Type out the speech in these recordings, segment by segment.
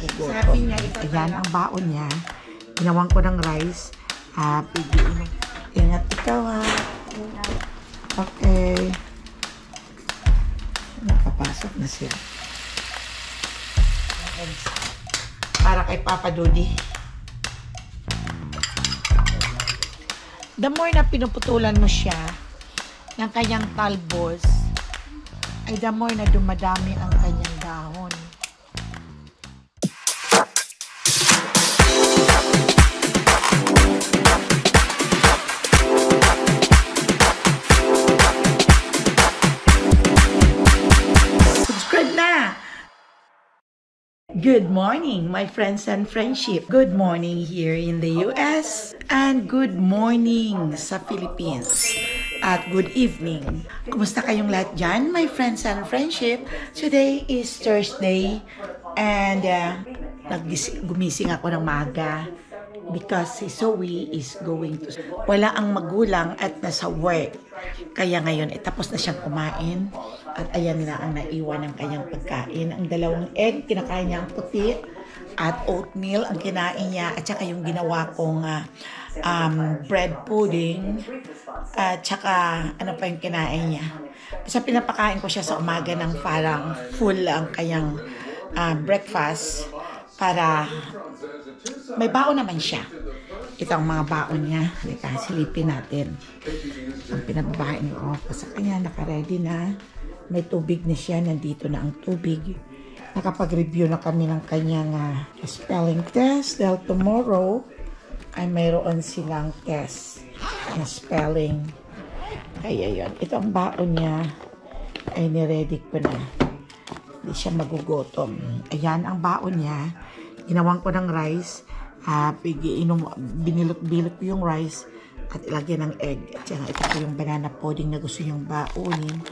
Sabi niya, ayan ang baon niya. Ginawan ko ng rice. Ingat ikaw ha. Okay. Nakapasok na siya. Para kay Papa Dodi. The more na pinuputulan mo siya ng kanyang talbos, ay the more na dumadami ang kanyang dahon. Subscribe na! Good morning, my friends and friendship. Good morning here in the US and good morning sa Philippines. At good evening. Kumusta kayong lahat dyan, my friends and friendship? Today is Thursday and gumising ako ng maaga because si Zoe is going to... Wala ang magulang at nasa work. Kaya ngayon, tapos na siyang kumain. At ayan na ang naiwan ng kanyang pagkain. Ang dalawang egg, kinakain niya ang puti. At oatmeal, ang kinain niya. At saka yung ginawa kong bread pudding. At saka ano pa yung kinain niya. Kasi pinapakain ko siya sa umaga ng parang full ang kanyang breakfast. Para may baon naman siya. Ito ang mga baon niya. Halika, silipin natin. Ang pinababain ko. Sa kanya, naka-ready na. May tubig na siya. Nandito na ang tubig. Nakapag-review na kami ng kanyang spelling test. Dahil tomorrow ay mayroon silang test na spelling. Kaya yun. Ito ang baon niya. Ay niready ko na. Hindi siya magugutom. Ayan ang baon niya. Ginawan ko ng rice. Binilot-bilot ko yung rice. At ilagyan ng egg. At saka ito po yung banana pudding na gusto niyang baonin.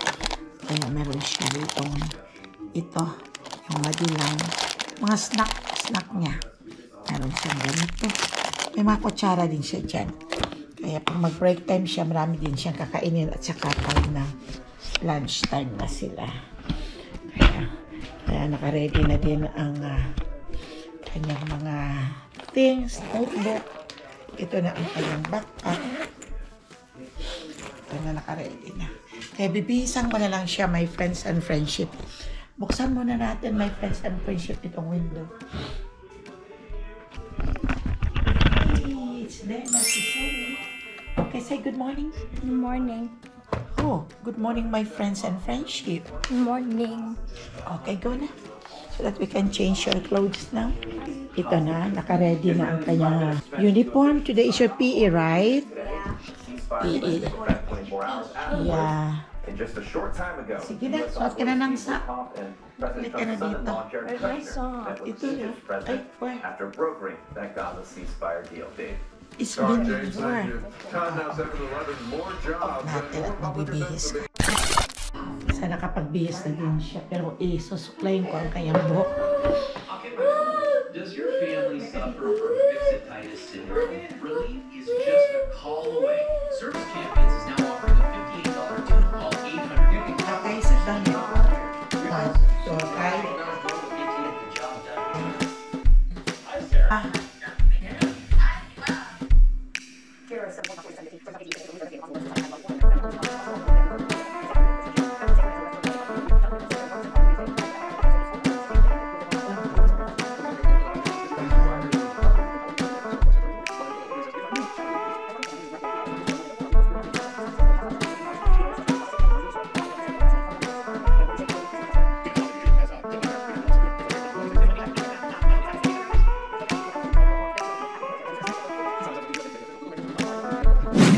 Kaya meron siya itong ito. Yung madilang. Mga snack niya. Meron siyang ganito. May mga kutsara din siya dyan. Kaya pag mag-break time siya, marami din siyang kakainin. At saka pag na lunch time na sila. Kaya naka-ready na din ang kanyang mga things, notebook. Ito na ang kanyang backpack. Ito na naka-ready na. Kaya bibihisang mo na lang siya, my friends and friendship. Buksan muna natin, my friends and friendship, itong window. Hey, it's there na si Zoe. Okay, say good morning. Good morning. Oh, good morning, my friends and friendship. Good morning. Okay, go na. So that we can change your clothes now. Ito na, naka-ready na ang kanyang uniform. Today is your PE, right? PE. Yeah. Sige na, suot ka na ng sock. Balik ka na dito. Where's my sock? Ito na. Ay, where? After brokering that Gaza ceasefire deal, Dave. It's been before. Natin at magbibihis. Sana kapagbihis na din siya. Pero susuklayin ko ang kanyang buhok. Does your family suffer from Fixititis syndrome? Relief is just a call away. Service Champions is now offering a $58 tune call 800. Okay, sit down here. 1, 2, 5.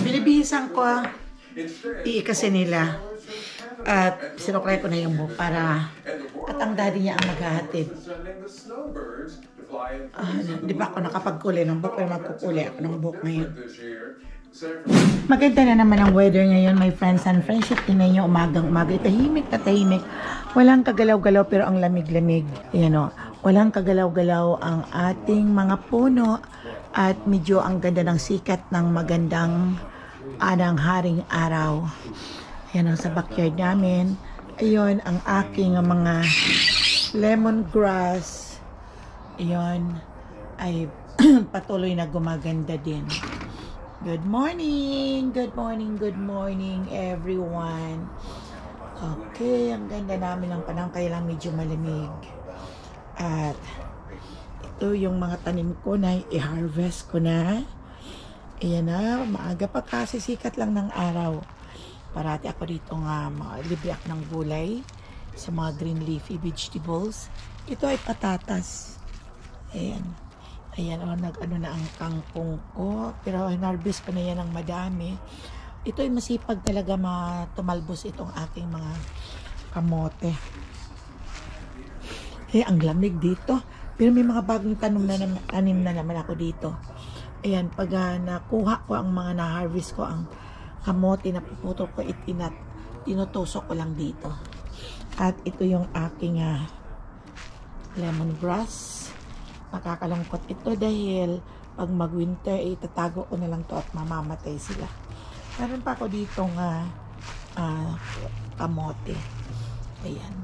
Binibihisan ko iikasi nila at sinuklay ko na yung buhok para at ang daddy niya ang maghahatid. Di ba ako nakapagkulay ng buhok pero magkukulay ako ng buhok ngayon. Maganda na naman ang weather ngayon, my friends and friendship. Tingnan nyo, umagang-umaga. Tahimik na tahimik. Walang kagalaw-galaw pero ang lamig-lamig. Ayan o, walang kagalaw-galaw ang ating mga puno at medyo ang ganda ng sikat ng magandang anang haring araw. Ayan o, sa backyard namin. Ayun ang aking mga lemongrass Iyon ay patuloy na gumaganda din. Good morning! Good morning, good morning everyone. Okay, ang ganda namin ng panahon, kaya lang medyo malamig. At ito yung mga tanim ko na i-harvest ko na. Ayan na, maaga pa kasi sikat lang ng araw. Parati ako dito nga libre ako ng gulay sa mga green leafy vegetables. Ito ay patatas. Ayan. Ayan, nag-ano na ang kangkong ko. Pero harvest pa na yan ng madami. Ito ay masipag talaga tumalbos itong aking mga kamote. Ang lamig dito. Pero may mga bagong tanim na naman ako dito. Ayan, pag nakuha ko ang mga na-harvest ko, ang kamote na puputo ko, tinutusok ko lang dito. At ito yung aking lemongrass. Makakalungkot ito dahil pag mag-winter, itatago ko na lang to at mamamatay sila. Meron pa ako dito kamote. Ayan.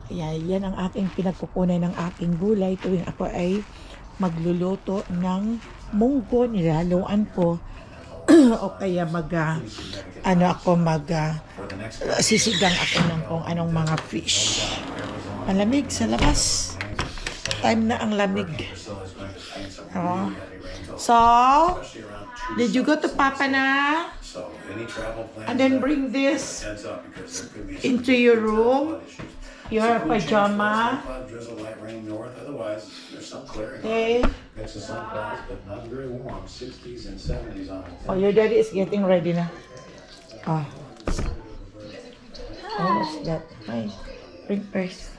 Kaya yan ang aking pinagkukunan ng aking gulay tuwing ako ay magluluto ng munggo, nilaluan ko o kaya sisigang ako ng kung anong mga fish. Malamig sa labas. Time na ang lamig. So, did you go to Papa na? And then bring this into your room? Your pajama? Okay. Oh, your daddy is getting ready na. Oh. Almost that. Fine. Bring first.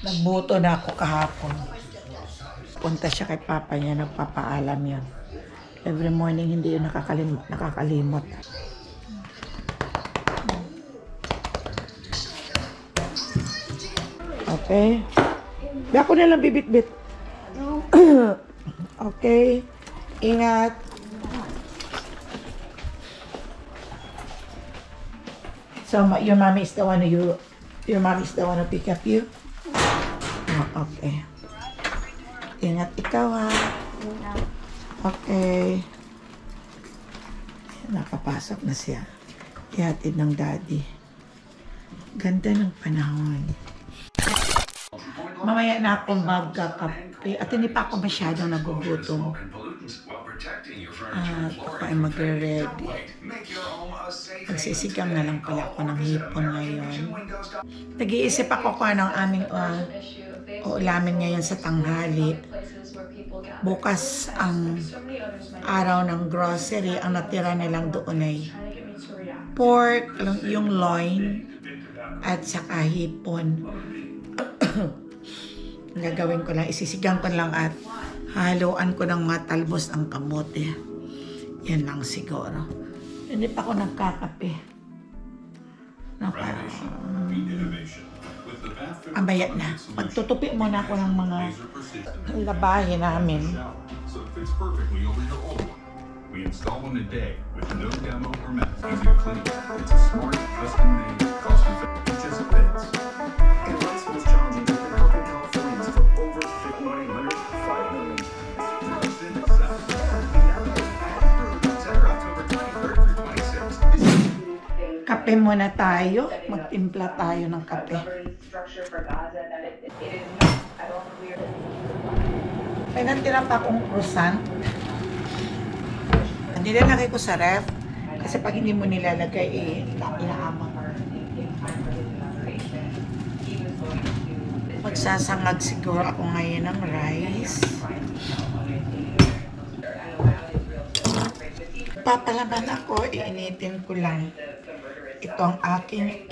Nagbuto na ako kahapon. Punta siya kay Papa niya, nagpapaalam yun. Every morning, hindi yun nakakalimot. Okay. Ako na lang bibit-bit. Okay. Ingat. So, your mommy is the one to pick up you? Oh, okay. Ingat ikaw ha. Okay. Nakapasok na siya. Ihatid ng daddy. Ganda ng panahon. Mamaya na akong magkakape. At hindi pa ako masyadong nagugutom. At ako ay magre-ready. Nagsisigang na lang pala ako ng hipon ngayon. Nag-iisip ako kung anong aming uulamin ngayon sa tanghali. Bukas ang araw ng grocery, ang natira nilang doon ay pork, yung loin, at saka hipon. Gagawin ko lang, isisigang ko lang at haluan ko ng mga talbos ng kamote. Yan lang siguro. Hindi pa ako nagkakape. Amaya na. Magtutupi muna ako ng mga labahin namin. We install in a day with no demo or mess. Easy to clean. It's a smart, custom-made, cost-effective. It just fits. In life's most challenging, we've been helping Californians for over 5 million. Kape muna tayo. Magtimpla tayo ng kape. May natira pa akong croissant. Nilalagay ko sa ref kasi pag hindi mo nilalagay inaamang. Magsasangag siguro ako ngayon ng rice. Papalaman ako, iinitin ko lang itong aking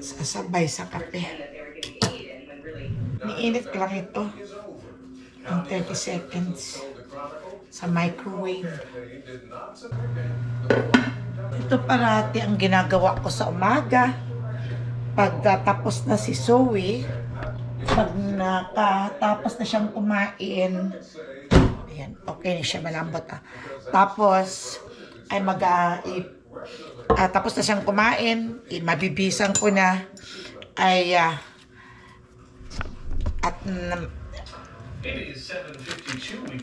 sasabay sa kape. Niinit ko lang ito ng 30 seconds sa microwave. Ito parati ang ginagawa ko sa umaga. pagkatapos na si Zoe, pag nakatapos na siyang kumain, ayan, okay na siya, malambot Tapos, ay tapos na siyang kumain, mabibisan ko na, ay,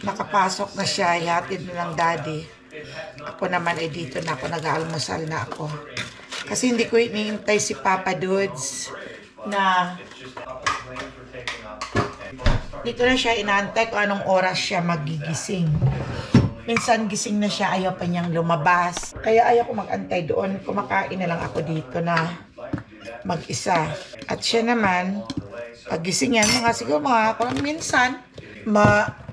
nakapasok na siya, ihatid na ng daddy. Ako naman ay dito na ako, nag-aalmusal na ako. Kasi hindi ko iniintay si Papa Dudes na dito na siya inaantay kung anong oras siya magigising. Minsan gising na siya, ayaw pa niyang lumabas. Kaya ayaw ko mag-antay doon. Kumakain na lang ako dito na mag-isa. At siya naman, pag gising yan, siguro minsan,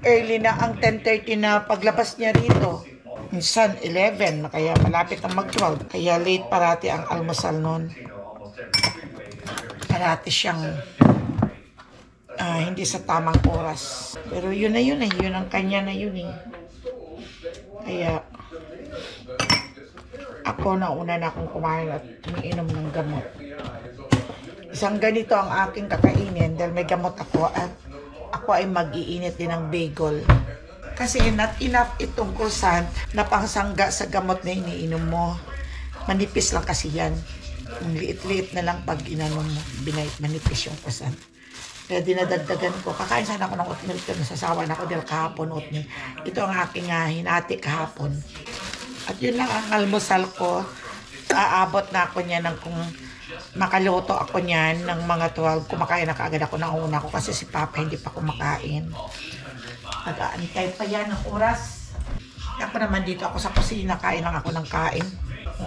early na ang 10:30 na paglabas niya rito. Minsan 11, kaya malapit ang mag-12. Kaya late parati ang almusal noon. Parati siyang hindi sa tamang oras. Pero yun ang kanya na yun eh. Kaya ako nauna na akong kumain at umiinom ng gamot. Isang ganito ang aking kakainin dahil may gamot ako at ako ay mag-iinit din ng bagel. Kasi not enough itong croissant na pangsangga sa gamot na iniinom mo. Manipis lang kasi yan. Liit-liit na lang pag inanom mo. Manipis yung croissant. Kaya dinadagdagan ko. Kakain sana ako ng oatmeal pero nasasawa na ako dahil kahapon oatmeal. Ito ang aking hinati kahapon. At yun lang ang almusal ko. Aabot na ako niya ng kung makaluto ako niyan ng mga 12. Kumakain na kaagad ako ng una ko kasi si Papa hindi pa kumakain. Nag-aantay pa yan ng oras. Ako naman dito ako sa kusina. Kain lang ako ng kain.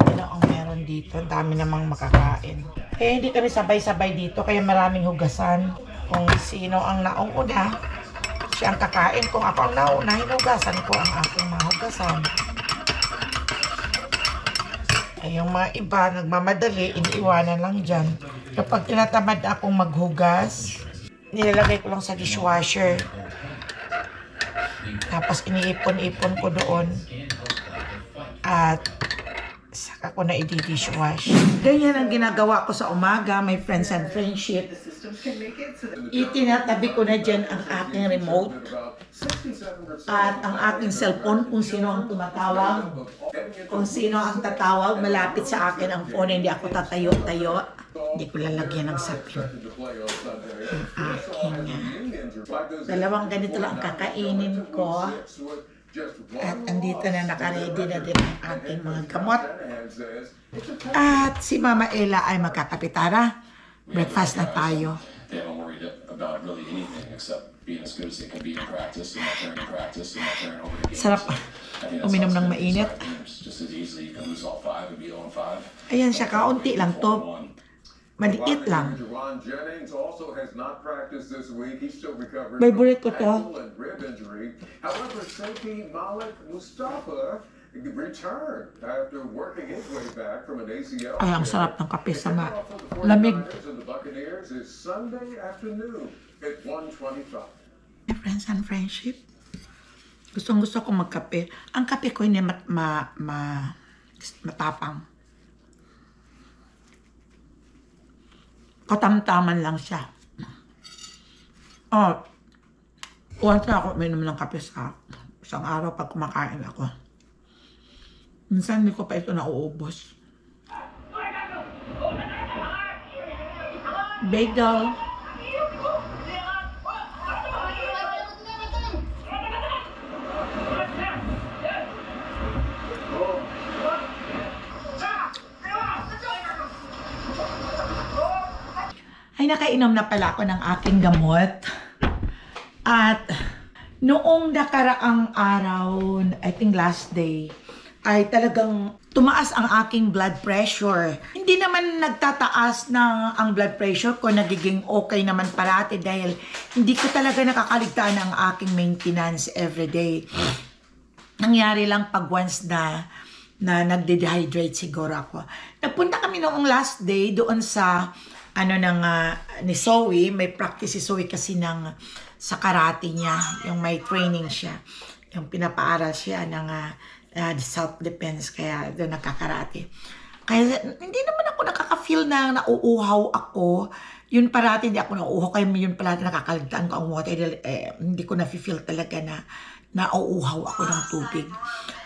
Ano ang meron dito? Ang dami namang makakain. Eh hindi kami sabay-sabay dito kaya maraming hugasan. Kung sino ang nauna, siya ang kakain. Kung ako ang nauna, hinugasan ko ang aking mahugasan. Ay, yung mga iba, nagmamadali, iniiwanan lang dyan. Kapag tinatamad akong maghugas, nilalagay ko lang sa dishwasher. Tapos iniipon-ipon ko doon. At saka ko na i-dishwash. Ganyan ang ginagawa ko sa umaga, my friends and friendship. Itinatabi ko na dyan ang aking remote at ang aking cellphone kung sino ang tumatawag. Kung sino ang tatawag, malapit sa akin ang phone, hindi ako tatayo-tayo. Hindi ko lalagyan ng sapin. Ang aking dalawang ganito lang ang kakainin ko. At andito na nakaready na din ang aking mga gamot. At si Mama Ella ay magkakapitara. Breakfast na tayo. Sarap uminom ng mainit. Ayan siya, kaunti lang to. Maliit lang. Favorite ko to. However, Safi Malik Mustafa returned after working his way back from an ACL. Ay, ang sarap ng kape sa lamig. The Buccaneers is Sunday afternoon at 1:25. My friends and friendship. Gustong-gusto ko magkape. Ang kape ko hindi matapang. Katamtaman lang siya. Once na ako uminom ng kape sa isang araw pag kumakain ako. Minsan hindi ko pa ito nauubos. Bagel. Ay, nakainom na pala ako ng aking gamot. At noong nakaraang araw, I think last day, ay talagang tumaas ang aking blood pressure. Hindi naman nagtataas na ang blood pressure ko, nagiging okay naman parati dahil hindi ko talaga nakakaligtaan ang aking maintenance everyday. Nangyari lang pag once na nagde-dehydrate siguro ako. Nagpunta kami noong last day doon sa ni Zoe, may practice si Zoe kasi sa karate niya, yung may training siya, yung pinapaaral siya ng self-defense, kaya doon nagkakarate. Kaya hindi naman ako nakaka-feel feel na nauuhaw ako, yun parati hindi ako nauuhaw, kaya yun parati nakakaligtaan ko ang water, hindi ko na-feel talaga na nauuhaw ako ng tubig.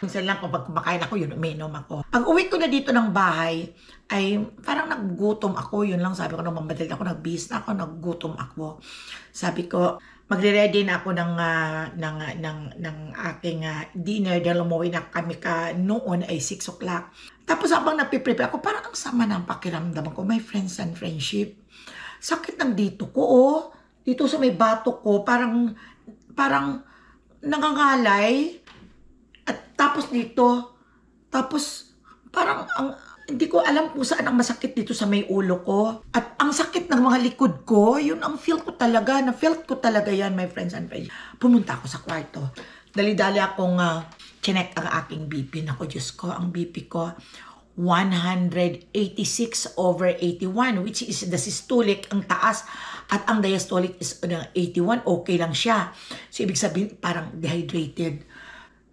Minsan lang kapag kumakain ako, yun, uminom ako. Pag uwi ko na dito ng bahay, ay parang naggutom ako, yun lang sabi ko, nung mamadali ako, nagbihis na ako, naggutom ako. Sabi ko, magre-ready na ako ng aking dinner dahil umuwi na kami noon ay 6 o'clock. Tapos habang napiprepare ako, parang ang sama ng pakiramdam ko, my friends and friendship. Sakit ng dito ko, dito sa may batok ko, parang nangangalay. At tapos dito, parang hindi ko alam kung saan ang masakit dito sa may ulo ko. At ang sakit ng mga likod ko, yun ang felt ko talaga yan, my friends and friends. Pumunta ako sa kwarto. Dali-dali akong chinek ang aking BP. Naku, Diyos ko, ang BP ko, 186/81, which is the systolic, ang taas, at ang diastolic is 81, okay lang siya. So, ibig sabihin, parang dehydrated.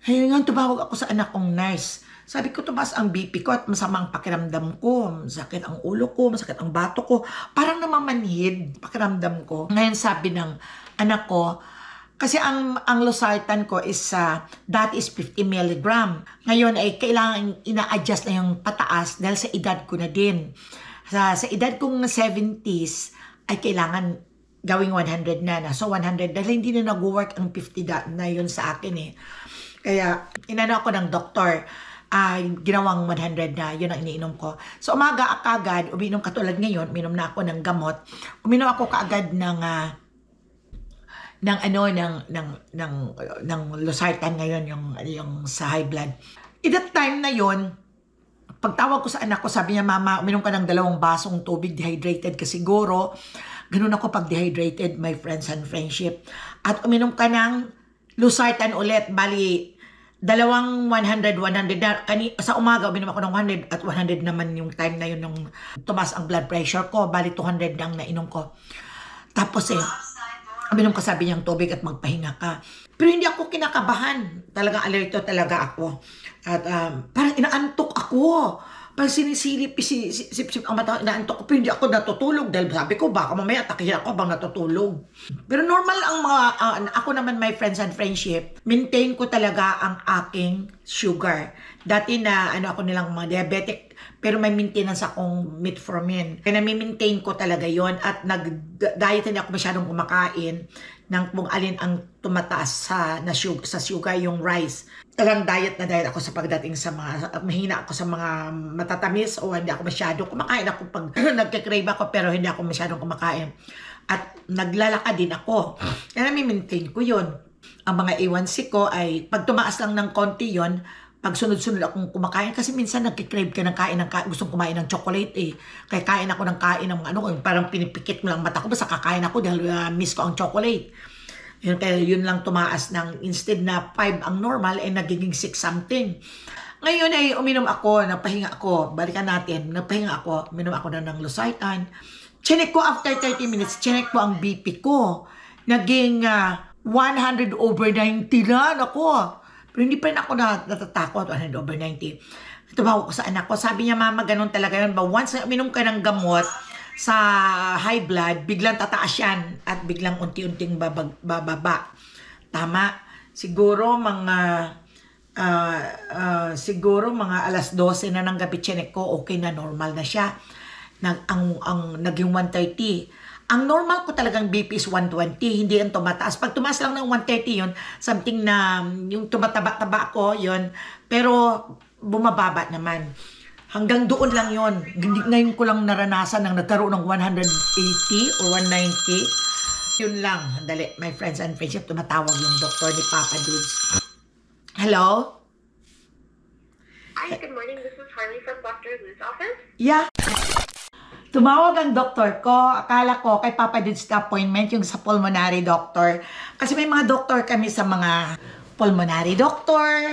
Ngayon, tumawag ako sa anak kong nurse. Sabi ko, tumaas ang BP ko at masamang pakiramdam ko. Masakit ang ulo ko, masakit ang bato ko. Parang namamanhid pakiramdam ko. Ngayon sabi ng anak ko, kasi ang losartan ko is, dati is 50 mg. Ngayon ay kailangan ina-adjust na yung pataas dahil sa edad ko na din. Sa edad kong 70s ay kailangan gawing 100 na. So 100 dahil hindi na nag-work ang 50 na yun sa akin eh. Kaya inano ako ng doktor. Ginawang 100 na, yun ang iniinom ko. So, umaga kagad, uminom katulad ngayon, uminom na ako ng gamot. Uminom ako kaagad ng losartan ngayon, yung sa high blood. At that time na yun, pagtawag ko sa anak ko, sabi niya, Mama, uminom ka ng 2 basong tubig, dehydrated ka siguro. Ganun ako pag dehydrated, my friends and friendship. At uminom ka ng losartan ulit, bali, 100 na. Sa umaga, uminom ako ng 100 at 100 naman yung time na yun nung tumas ang blood pressure ko. Bali, 200 lang nainom ko. Tapos uminom ka sabi niyang tubig at magpahinga ka. Pero hindi ako kinakabahan. Talagang alerto talaga ako. At parang inaantok ako. Parang sinisilip, sip-sip ang mata, inaantok ko. Pero hindi ako natutulog. Dahil sabi ko, baka mamaya atakihin ako habang natutulog. Pero normal ang mga, ako naman, my friends and friendship, maintain ko talaga ang aking sugar. Dati na, ako nilang mga diabetic, pero may maintenance akong metformin. Kaya nami-maintain ko talaga yon at nag-diet hindi ako masyadong kumakain ng kung alin ang tumataas sa sugar, yung rice. Talagang diet na diet ako sa pagdating sa mga, mahina ako sa mga matatamis o hindi ako masyadong kumakain ako pag nagkikrave ako pero hindi ako masyadong kumakain. At naglalakad din ako. Kaya nami-maintain ko yon. Ang mga A1C ko ay pag tumaas lang ng konti yon, pag sunod-sunod akong kumakain kasi minsan nagkikrave ka ng kain, gustong kumain ng chocolate eh. Kaya kain ako ng kain ng parang pinipikit mo lang mata ko basta kakain ako dahil miss ko ang chocolate. Yun, kaya yun lang tumaas ng instead na 5 ang normal ay nagiging 6 something. Ngayon ay uminom ako, napahinga ako, balikan natin, napahinga ako, uminom ako na ng losartan. Chinek ko after 30 minutes, chinek ko ang BP ko. Naging 100/90 na ako. Pero hindi pa rin ako natatakot, 100/90. Tumawag ko sa anak ko, sabi niya, Mama, ganun talaga yun. But once na uminom ka ng gamot sa high blood, biglang tataas yan at biglang unti-unting bababa. Tama. Siguro mga alas 12 na ng gabi chinek ko, okay na, normal na siya. Naging 130. Ang normal ko talagang BP is 120, hindi yung tumataas. Pag tumaas lang ng 130 yun, something na yung tumataba-taba ko yun, pero bumababa naman. Hanggang doon lang yun. Ngayon ko lang naranasan ng nagkaroon ng 180 or 190. Yun lang. Dali, my friends and friendship, tumatawag yung doktor ni Papa Dudes. Hello? Hi, good morning. This is Harley from Dr. Lou's office. Yeah. Tumawag ang doktor ko. Akala ko kay Papa Dudes na appointment yung sa pulmonary doctor. Kasi may mga doktor kami sa mga pulmonary doctor.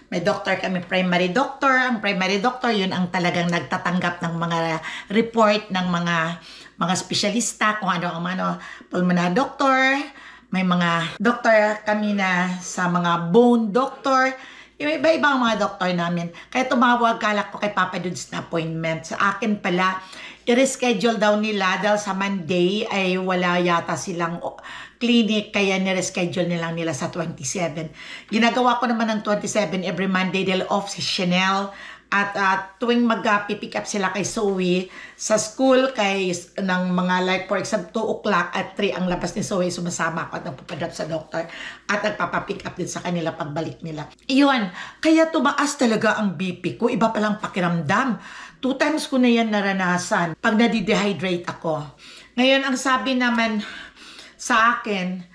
May doctor kami, primary doctor. Ang primary doctor, yun ang talagang nagtatanggap ng mga report ng mga spesyalista, kung ano ang pulmonary doctor. May mga doctor kami na sa mga bone doctor. Yung iba-iba ang mga doktor namin. Kaya tumawag kalak ko kay Papa Dudes na appointment. Sa akin pala, i-reschedule daw nila dahil sa Monday ay wala yata silang clinic, kaya ni-reschedule nilang nila sa 27. Ginagawa ko naman ng 27 every Monday dahil off si Chanel. At tuwing mag-pick up sila kay Zoe sa school, ng mga like for example 2 o'clock at 3 ang labas ni Zoe, sumasama ako at nagpapadrop sa doctor at nagpapapick up din sa kanila pagbalik nila. Iyon, kaya tumaas talaga ang BP ko, iba palang pakiramdam. 2 times ko na yan naranasan pag nadidehydrate ako. Ngayon, ang sabi naman sa akin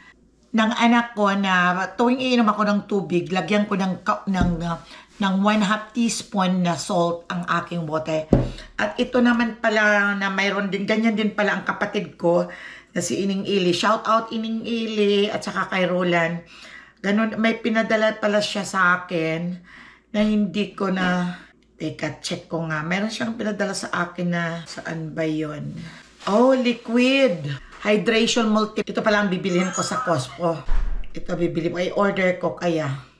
ng anak ko na tuwing iinom ako ng tubig, lagyan ko ng 1/2 teaspoon na salt ang aking water. At ito naman pala na mayroon din, ganyan din pala ang kapatid ko na si Ining Ili. Shout out Ining Ili at saka kay Roland. Ganun, may pinadala pala siya sa akin na hindi ko na, teka, check ko nga. Meron siyang pinadala sa akin na, saan ba yun? Oh, liquid. Hydration multi. Ito pala ang bibilihin ko sa Costco. Ito bibili ko. I-order ko kaya.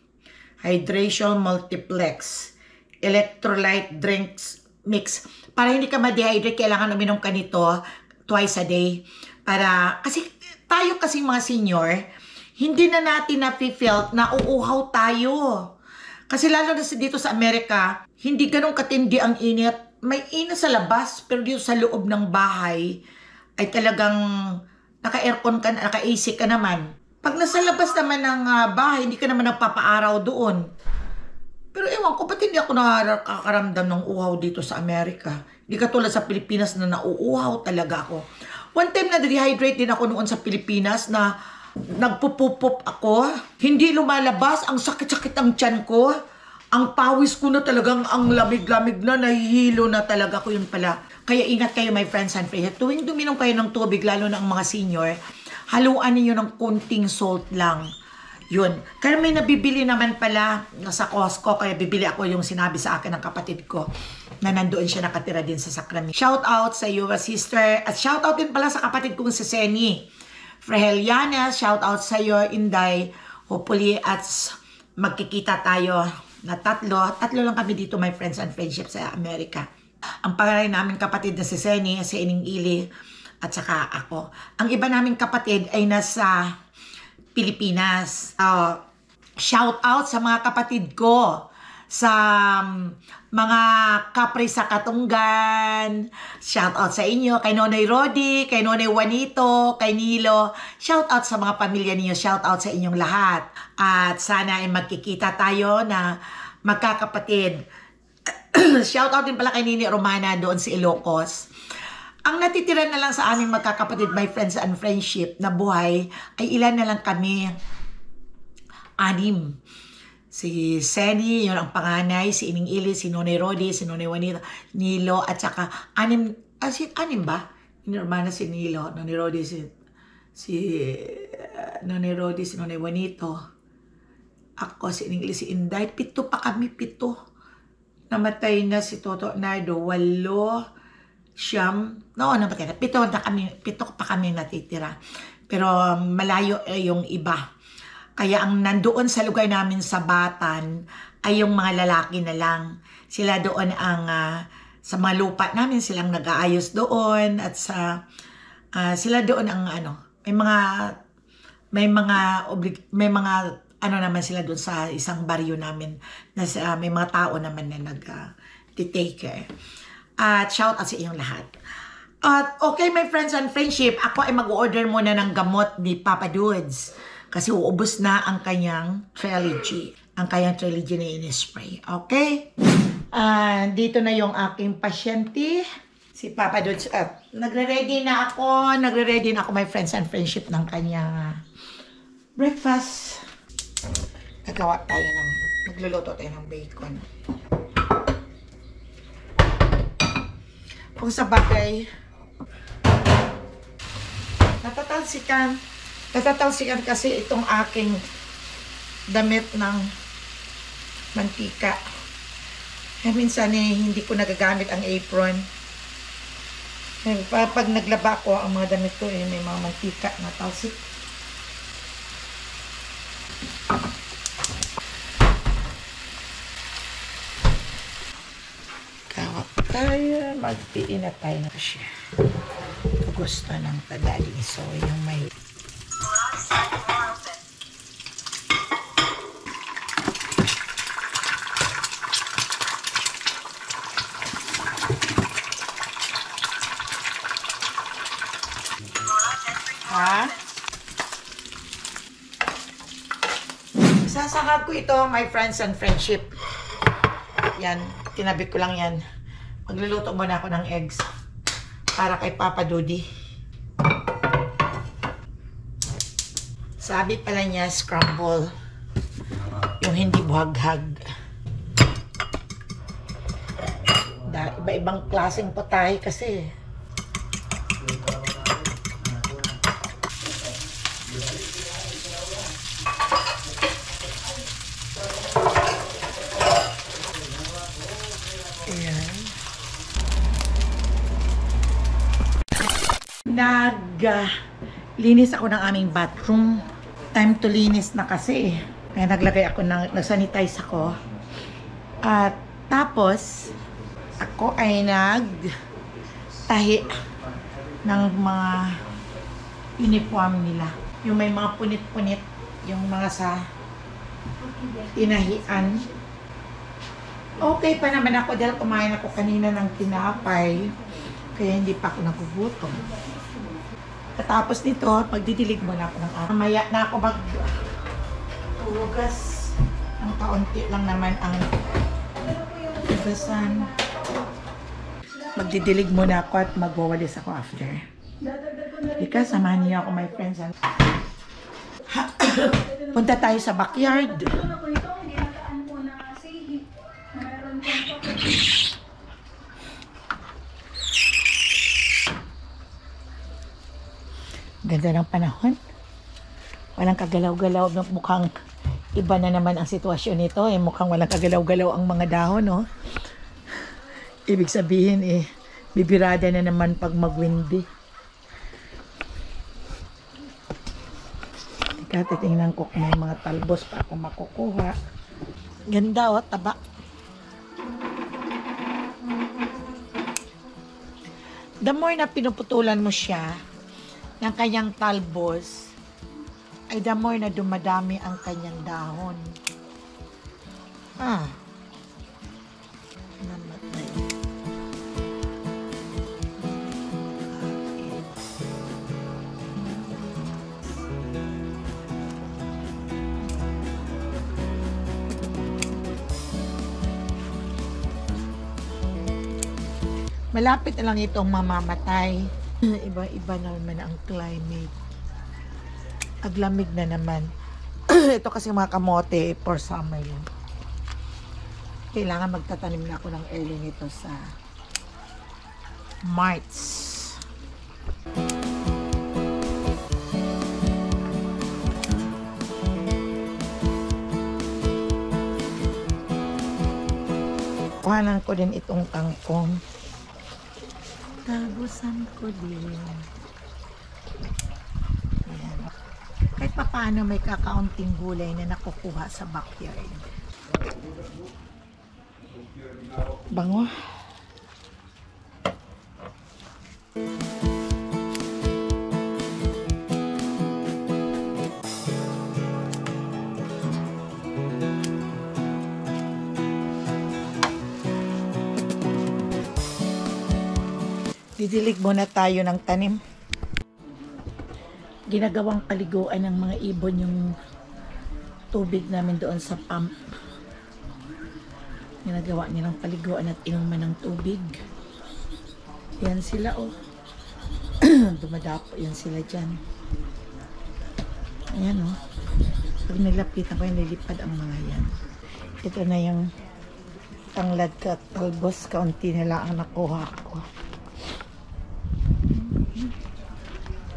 Hydration Multiplex Electrolyte Drinks Mix. Para hindi ka ma-dehydrate, kailangan uminom ka nito twice a day. Kasi tayo kasi mga senior, hindi na natin na-felt na uuhaw tayo. Kasi lalo na dito sa Amerika, hindi ganun katindi ang init. May init sa labas, pero dito sa loob ng bahay, ay talagang naka-aircon ka, naka-AC ka naman. Pag nasa labas naman ng bahay, hindi ka naman nagpapaaraw doon. Pero ewan ko, ba't hindi ako nakakaramdam ng uhaw dito sa Amerika? Hindi katulad sa Pilipinas na nauuhaw talaga ako. One time na dehydrate din ako noon sa Pilipinas na nagpupupop ako. Hindi lumalabas, ang sakit-sakit ang tiyan ko. Ang pawis ko na talagang ang lamig-lamig na, nahihilo na talaga ko yun pala. Kaya ingat kayo my friends and friends. Tuwing duminom kayo ng tubig, lalo na ang mga senior, haluan niyo ng konting salt lang. Yun. Kaya may nabibili naman pala sa Costco, kaya bibili ako yung sinabi sa akin ng kapatid ko na nandoon siya nakatira din sa Sacramento. Shout out sa iyo, sister. At shout out din pala sa kapatid kong si Seni Freheliana. Shout out sa iyo, Inday. Hopefully at magkikita tayo na tatlo. Tatlo lang kami dito, my friends and friendship sa Amerika. Ang pangalan namin kapatid na si Seni, si Ining Ili, at saka ako. Ang iba naming kapatid ay nasa Pilipinas. Shout out sa mga kapatid ko sa mga kapre sa Katunggan. Shout out sa inyo, kay Nonoy Rodi, kay Nonoy Juanito, kay Nilo. Shout out sa mga pamilya niyo. Shout out sa inyong lahat. At sana ay magkikita tayo na magkakapatid. Shout out din pala kay Nini Romana doon sa Ilocos. Ang natitira na lang sa aming magkakapatid, my friends and friendship na buhay, ay ilan na lang kami. 6. Si Seni, yun ang panganay, si Ining Ili, si Nonoy Rodi, si Nonoy Juanito, Nilo, at saka 6 ba? Inormana si Nilo, Nonoy Rodi, si Nonoy Rodi, si Nonoy Juanito. Ako, si Ining Ili, si Inday. 7 pa kami, 7. Namatay na si Toto Nardo, 8. Siyam, namatay na. 7 pa kami natitira. Pero malayo yung iba. Kaya ang nandoon sa lugar namin sa Batan ay yung mga lalaki na lang. Sila doon ang, sa mga lupa namin, silang nag-aayos doon. At sila doon ang may mga naman sila doon sa isang baryo namin. May mga tao naman na nag-take care. At shout out sa inyong lahat. At okay my friends and friendship, ako ay mag-order muna ng gamot ni Papa Dudes. Kasi uubos na ang kanyang Trilogy. Ang kanyang Trilogy na in-spray. Okay? Dito na yung aking pasyente. Si Papa Dudes. Nagre-ready na ako my friends and friendship ng kanyang breakfast. Nagluluto tayo ng bacon. Kung sa bagay, natatalsikan kasi itong aking damit ng mantika. Minsan hindi ko nagagamit ang apron. Pag naglaba ko, ang mga damit ko may mga mantika na talsik. Magpiinat tayo na siya. Gusto ng tadali. So, yung may... Ha? Sasakag ko ito, my friends and friendship. Yan, tinabi ko lang yan. Magluluto muna ako ng eggs para kay Papa Dudi. Sabi pala niya, scramble. Yung hindi buhaghag. Iba-ibang klaseng putahe kasi. Linis ako ng aming bathroom. Time to linis na kasi. Kaya naglagay ako nag-sanitize ako. At tapos, ako ay nagtahi ng mga uniform nila. Yung may mga punit-punit. Yung mga sa tinahian. Okay pa naman ako dahil kumain ako kanina ng tinapay. Kaya hindi pa ako nagugutom. Katapos nito, magdidilig muna ako ng araw. Mamaya na ako maghugas. Ang kaunti lang naman ang hugasan. Magdidilig muna ako at magwawalis ako after. Ika, samahan niyo ako, my friends. Punta tayo sa backyard. Ganda ng panahon. Walang kagalaw-galaw. Mukhang iba na naman ang sitwasyon nito. Mukhang walang kagalaw-galaw ang mga dahon. Oh. Ibig sabihin, bibirada na naman pag mag-windy. Titingnan ko kung may mga talbos pa ako makukuha. Ganda, oh, taba. The more na pinuputulan mo siya ng kanyang talbos, ay the more na dumadami ang kanyang dahon. Namatay. Malapit na lang itong mamamatay. Iba-iba naman ang climate. Aglamig na naman. Ito kasi mga kamote for summer yun. Kailangan magtatanim na ako ng early nito sa March. Kuhanan ko din itong kangkong. Tabusan ko din. Ayan. Kahit pa paano may kakaunting gulay na nakukuha sa backyard. Bango. Didilig muna tayo ng tanim. Ginagawang paliguan ng mga ibon yung tubig namin doon sa pump. Ginagawa nilang paliguan at inuman ng tubig. Yan sila, oh. Dumadapo yan sila dyan. Ayan, oh. Pag nilapitan ko, nilipad ang mga yan. Ito na yung tanglad at talbos. Kaunti nila ang nakuha ko.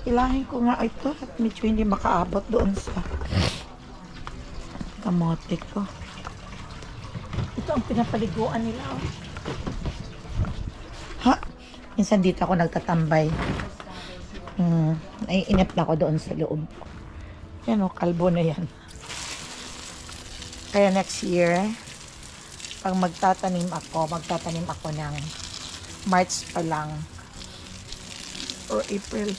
Ilahin ko nga ito at medyo hindi makaabot doon sa kamote ko. Ito ang pinapaliguan nila. Ha? Minsan dito ako nagtatambay. Naiinip na ako doon sa loob. Yan o, kalbo na yan. Kaya next year, pag magtatanim ako ng March pa lang. Or April.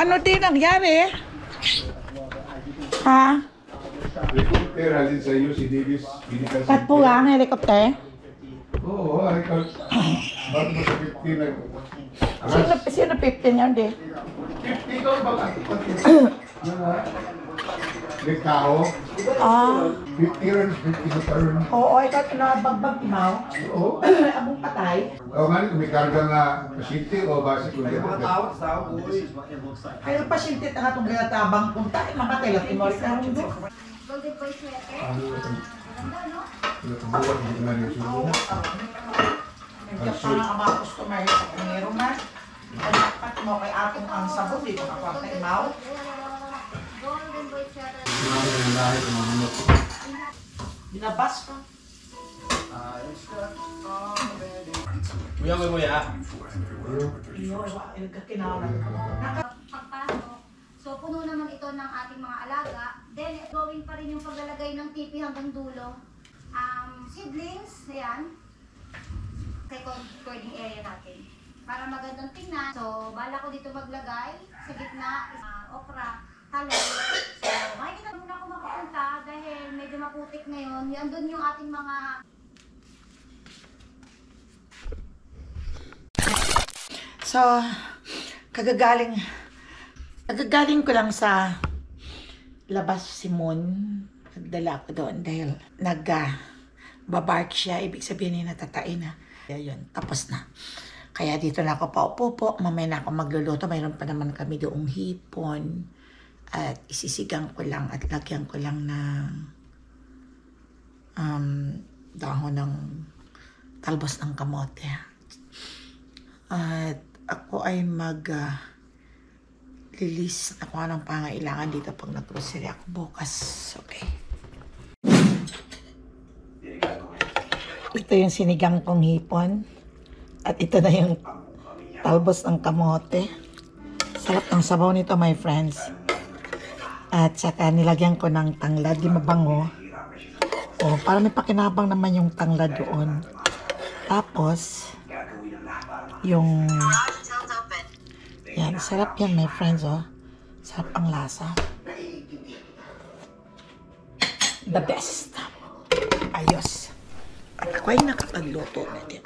Ano din nangyari? Ha? Helicopter halin sa iyo si Davis Medical Kat po lang, helicopter? Oo, ikaw. Ba't mo sa 15 nag... Sino 15 yan, di? 50 ikaw ba? May tao. Ah, 50 rin, 50 na turn. oo, ikaw nabagbag imaw. Oo. Among patay. O nga rin, may karga nga pasyente o base kung di ba? Kaya pasyente na itong ginatabang punta, mamatay lang timorik na mundo. Golden Boy sweater. Ano Ganda, no? buwan, hindi naman yung sulo na. Nandiyan pa nga ang mga customer sa pangero man. Dapat mo kay atong ang sabon, di ko kakwag na imaw. Golden Boy sweater. Sinabi ng lahat ng mga manok. Binabas pa. Kuya, kuya. Iyo, kinawalan ko. Pagpasok. So, puno naman ito ng ating mga alaga. Then, going pa rin yung paglalagay ng tipi hanggang dulo. Seedlings, ayan. Kay cording area natin. Para magandang tingnan. So, bala ko dito maglagay. Sa gitna, okra, talay. So, makikita muna ako makapunta dahil medyo maputik ngayon. Andun yung ating mga... So, kagagaling ko lang sa labas si Moon. Nagdala ko doon dahil babark siya. Ibig sabihin niya natatain na. Kaya yun, tapos na. Kaya dito na ako paupo po. Mamaya na ako magluluto. Mayroon pa naman kami doong hipon. At isisigang ko lang at lagyan ko lang ng dahon ng talbos ng kamote. At ako ay lilis na kung anong pangailangan dito pag nag-grocery ako bukas. Okay. Ito yung sinigang kong hipon. At ito na yung talbos ng kamote. Sarap ng sabaw nito, my friends. At saka nilagyan ko ng tanglad. Di mabango. O, para may pakinabang naman yung tanglad doon. Tapos, yung... Yan, sarap yan, my friends, oh. Sarap ang lasa. The best. Ayos. At ako ay nakapagluto na din.